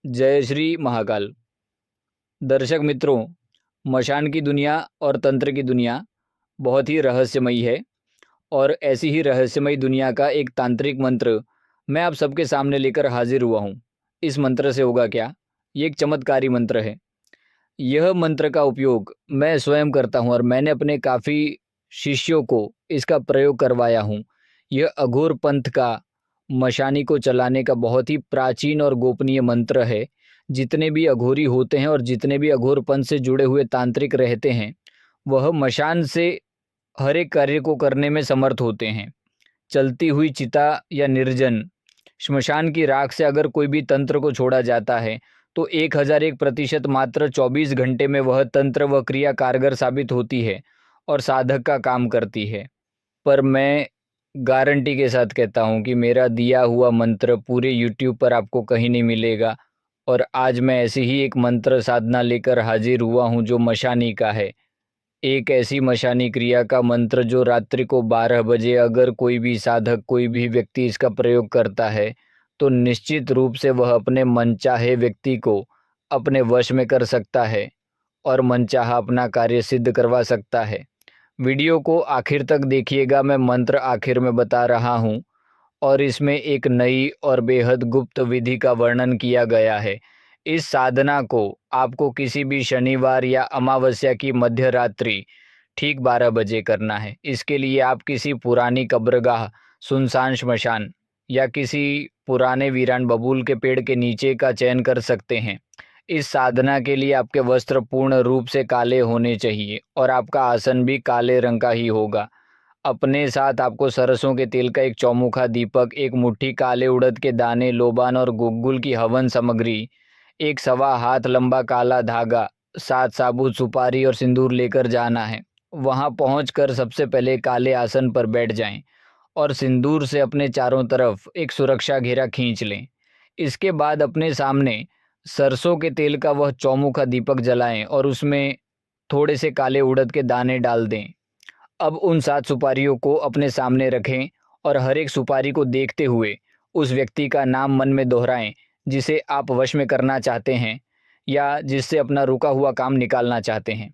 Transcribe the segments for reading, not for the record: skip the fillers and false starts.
जय श्री महाकाल। दर्शक मित्रों, मशान की दुनिया और तंत्र की दुनिया बहुत ही रहस्यमयी है और ऐसी ही रहस्यमयी दुनिया का एक तांत्रिक मंत्र मैं आप सबके सामने लेकर हाजिर हुआ हूँ। इस मंत्र से होगा क्या? ये एक चमत्कारी मंत्र है। यह मंत्र का उपयोग मैं स्वयं करता हूँ और मैंने अपने काफ़ी शिष्यों को इसका प्रयोग करवाया हूँ। यह अघोर पंथ का मशानी को चलाने का बहुत ही प्राचीन और गोपनीय मंत्र है। जितने भी अघोरी होते हैं और जितने भी अघोर पंथ से जुड़े हुए तांत्रिक रहते हैं, वह मशान से हर एक कार्य को करने में समर्थ होते हैं। चलती हुई चिता या निर्जन श्मशान की राख से अगर कोई भी तंत्र को छोड़ा जाता है, तो 1001% मात्र 24 घंटे में वह तंत्र व क्रिया कारगर साबित होती है और साधक का काम करती है। पर मैं गारंटी के साथ कहता हूँ कि मेरा दिया हुआ मंत्र पूरे यूट्यूब पर आपको कहीं नहीं मिलेगा। और आज मैं ऐसी ही एक मंत्र साधना लेकर हाजिर हुआ हूँ जो मशानी का है। एक ऐसी मशानी क्रिया का मंत्र जो रात्रि को 12 बजे अगर कोई भी साधक, कोई भी व्यक्ति इसका प्रयोग करता है, तो निश्चित रूप से वह अपने मनचाहे व्यक्ति को अपने वश में कर सकता है और मनचाहा अपना कार्य सिद्ध करवा सकता है। वीडियो को आखिर तक देखिएगा, मैं मंत्र आखिर में बता रहा हूँ और इसमें एक नई और बेहद गुप्त विधि का वर्णन किया गया है। इस साधना को आपको किसी भी शनिवार या अमावस्या की मध्य रात्रि ठीक 12 बजे करना है। इसके लिए आप किसी पुरानी कब्रगाह, सुनसान श्मशान या किसी पुराने वीरान बबूल के पेड़ के नीचे का चयन कर सकते हैं। इस साधना के लिए आपके वस्त्र पूर्ण रूप से काले होने चाहिए और आपका आसन भी काले रंग का ही होगा। अपने साथ आपको सरसों के तेल का एक चौमुखा दीपक, एक मुट्ठी काले उड़द के दाने, लोबान और गुग्गुल की हवन सामग्री, एक सवा हाथ लंबा काला धागा, 7 साबुत सुपारी और सिंदूर लेकर जाना है। वहां पहुंचकर सबसे पहले काले आसन पर बैठ जाएं और सिंदूर से अपने चारों तरफ एक सुरक्षा घेरा खींच लें। इसके बाद अपने सामने सरसों के तेल का वह चौमुखा दीपक जलाएं और उसमें थोड़े से काले उड़द के दाने डाल दें। अब उन 7 सुपारियों को अपने सामने रखें और हर एक सुपारी को देखते हुए उस व्यक्ति का नाम मन में दोहराएं जिसे आप वश में करना चाहते हैं या जिससे अपना रुका हुआ काम निकालना चाहते हैं।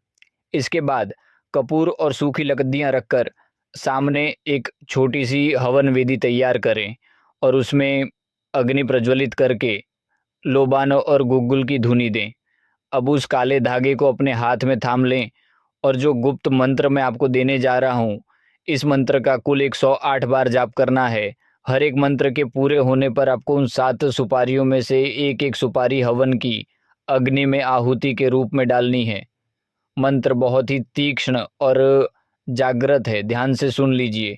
इसके बाद कपूर और सूखी लकड़ियाँ रखकर सामने एक छोटी सी हवन वेदी तैयार करें और उसमें अग्नि प्रज्वलित करके लोबानो और गुग्गुल की धुनी दें। अब उस काले धागे को अपने हाथ में थाम लें और जो गुप्त मंत्र मैं आपको देने जा रहा हूँ, इस मंत्र का कुल 108 बार जाप करना है। हर एक मंत्र के पूरे होने पर आपको उन 7 सुपारियों में से एक एक सुपारी हवन की अग्नि में आहुति के रूप में डालनी है। मंत्र बहुत ही तीक्ष्ण और जागृत है, ध्यान से सुन लीजिए।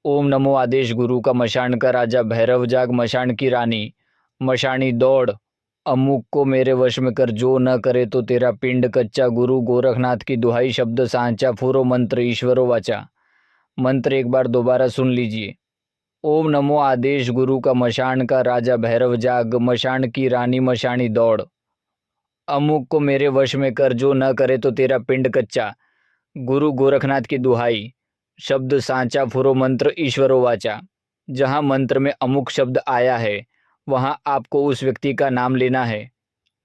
ओम नमो आदेश गुरु का मशान का राजा, भैरव जाग मशान की रानी, मशानी दौड़, अमुक को मेरे वश में कर, जो न करे तो तेरा पिंड कच्चा, गुरु गोरखनाथ की दुहाई, शब्द सांचा, फुरो मंत्र ईश्वरो वाचा। मंत्र एक बार दोबारा सुन लीजिए। ओम नमो आदेश गुरु का मशान का राजा, भैरव जाग मशान की रानी, मशानी दौड़, अमुक को मेरे वश में कर, जो न करे तो तेरा पिंड कच्चा, गुरु गोरखनाथ की दुहाई, शब्द सांचा, फुरो मंत्र ईश्वरो वाचा। जहाँ मंत्र में अमुक शब्द आया है वहाँ आपको उस व्यक्ति का नाम लेना है।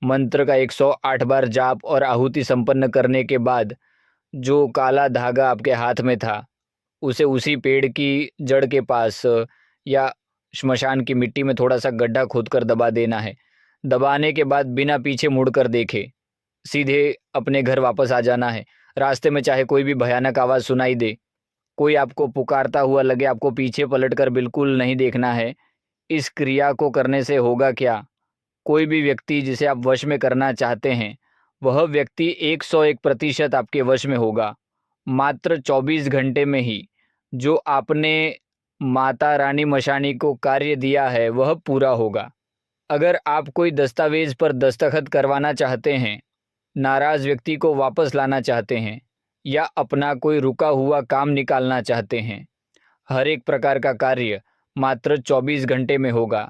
मंत्र का 108 बार जाप और आहुति संपन्न करने के बाद जो काला धागा आपके हाथ में था, उसे उसी पेड़ की जड़ के पास या श्मशान की मिट्टी में थोड़ा सा गड्ढा खोदकर दबा देना है। दबाने के बाद बिना पीछे मुड़कर देखे सीधे अपने घर वापस आ जाना है। रास्ते में चाहे कोई भी भयानक आवाज़ सुनाई दे, कोई आपको पुकारता हुआ लगे, आपको पीछे पलटकर बिल्कुल नहीं देखना है। इस क्रिया को करने से होगा क्या? कोई भी व्यक्ति जिसे आप वश में करना चाहते हैं, वह व्यक्ति 101% आपके वश में होगा। मात्र 24 घंटे में ही जो आपने माता रानी मशानी को कार्य दिया है वह पूरा होगा। अगर आप कोई दस्तावेज पर दस्तखत करवाना चाहते हैं, नाराज व्यक्ति को वापस लाना चाहते हैं या अपना कोई रुका हुआ काम निकालना चाहते हैं, हर एक प्रकार का कार्य मात्र 24 घंटे में होगा।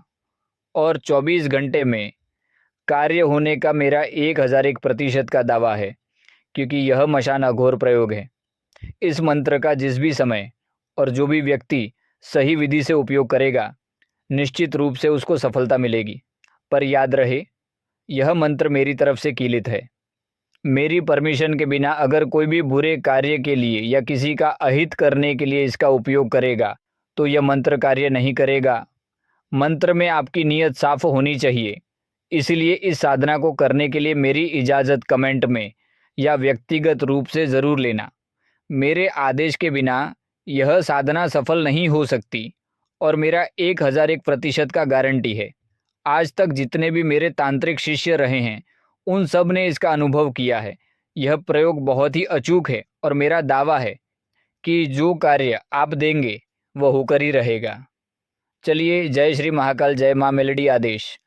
और 24 घंटे में कार्य होने का मेरा 1001% का दावा है, क्योंकि यह मशान अघोर प्रयोग है। इस मंत्र का जिस भी समय और जो भी व्यक्ति सही विधि से उपयोग करेगा, निश्चित रूप से उसको सफलता मिलेगी। पर याद रहे, यह मंत्र मेरी तरफ से कीलित है। मेरी परमिशन के बिना अगर कोई भी बुरे कार्य के लिए या किसी का अहित करने के लिए इसका उपयोग करेगा तो यह मंत्र कार्य नहीं करेगा। मंत्र में आपकी नीयत साफ होनी चाहिए। इसलिए इस साधना को करने के लिए मेरी इजाज़त कमेंट में या व्यक्तिगत रूप से ज़रूर लेना। मेरे आदेश के बिना यह साधना सफल नहीं हो सकती और मेरा 1001% का गारंटी है। आज तक जितने भी मेरे तांत्रिक शिष्य रहे हैं उन सब ने इसका अनुभव किया है। यह प्रयोग बहुत ही अचूक है और मेरा दावा है कि जो कार्य आप देंगे वह होकर ही रहेगा। चलिए, जय श्री महाकाल, जय माँ मेलडी आदेश।